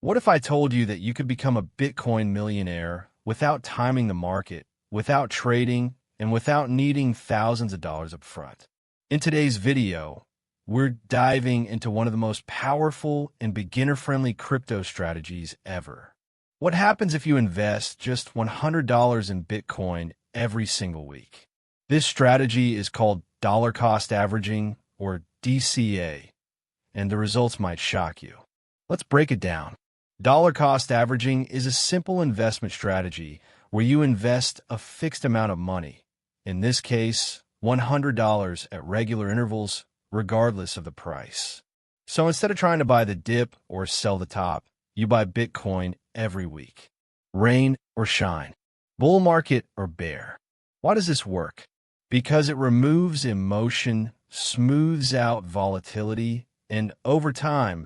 What if I told you that you could become a Bitcoin millionaire without timing the market, without trading, and without needing thousands of dollars up front? In today's video, we're diving into one of the most powerful and beginner-friendly crypto strategies ever. What happens if you invest just $100 in Bitcoin every single week? This strategy is called dollar cost averaging, or DCA, and the results might shock you. Let's break it down. Dollar cost averaging is a simple investment strategy where you invest a fixed amount of money, in this case, $100 at regular intervals, regardless of the price. So instead of trying to buy the dip or sell the top, you buy Bitcoin every week. Rain or shine, bull market or bear. Why does this work? Because it removes emotion, smooths out volatility, and over time,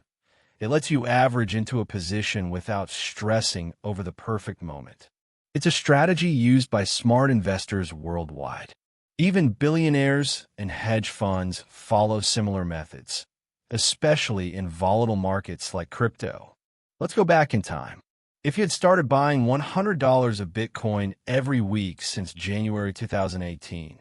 it lets you average into a position without stressing over the perfect moment. It's a strategy used by smart investors worldwide. Even billionaires and hedge funds follow similar methods, especially in volatile markets like crypto. Let's go back in time. If you had started buying $100 of Bitcoin every week since January 2018,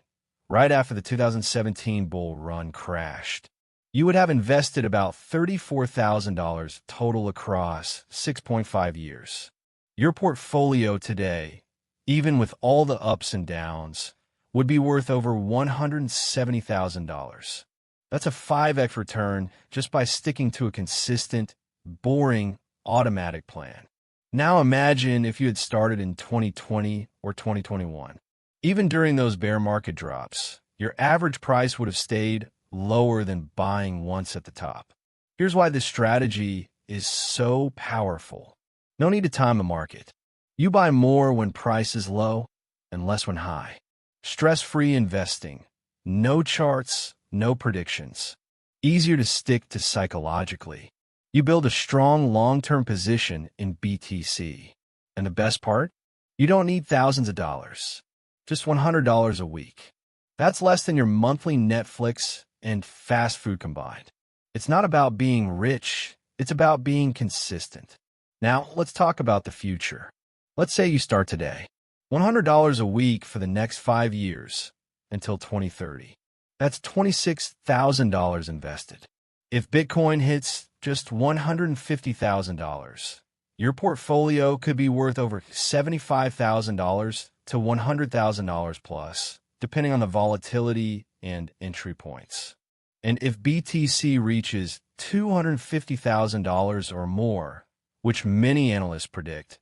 right after the 2017 bull run crashed, you would have invested about $34,000 total across 6.5 years. Your portfolio today, even with all the ups and downs, would be worth over $170,000. That's a 5x return just by sticking to a consistent, boring, automatic plan. Now imagine if you had started in 2020 or 2021. Even during those bear market drops, your average price would have stayed lower than buying once at the top. Here's why this strategy is so powerful. No need to time the market. You buy more when price is low and less when high. Stress-free investing. No charts, no predictions. Easier to stick to psychologically. You build a strong long-term position in BTC. And the best part? You don't need thousands of dollars. Just $100 a week. That's less than your monthly Netflix and fast food combined. It's not about being rich. It's about being consistent. Now, let's talk about the future. Let's say you start today. $100 a week for the next 5 years until 2030. That's $26,000 invested. If Bitcoin hits just $150,000, your portfolio could be worth over $75,000 to $100,000 plus, depending on the volatility and entry points. And if BTC reaches $250,000 or more, which many analysts predict,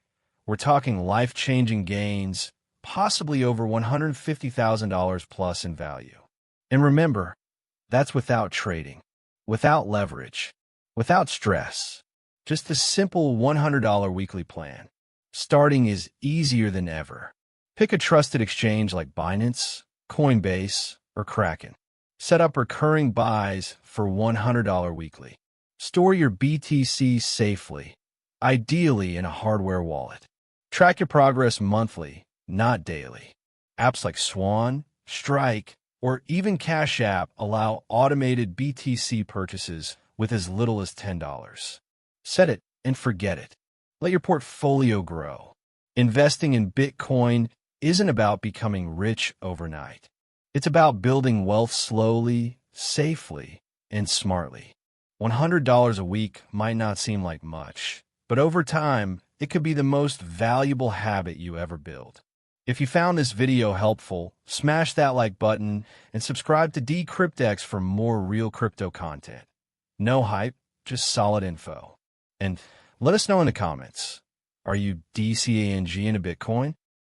we're talking life-changing gains, possibly over $150,000 plus in value. And remember, that's without trading, without leverage, without stress. Just a simple $100 weekly plan. Starting is easier than ever. Pick a trusted exchange like Binance, Coinbase, or Kraken. Set up recurring buys for $100 weekly. Store your BTC safely, ideally in a hardware wallet. Track your progress monthly, not daily. Apps like Swan, Strike, or even Cash App allow automated BTC purchases with as little as $10. Set it and forget it. Let your portfolio grow. Investing in Bitcoin isn't about becoming rich overnight. It's about building wealth slowly, safely, and smartly. $100 a week might not seem like much, but over time, it could be the most valuable habit you ever build. If you found this video helpful, smash that like button and subscribe to Decryptex for more real crypto content. No hype, just solid info. And let us know in the comments, are you DCANG into Bitcoin?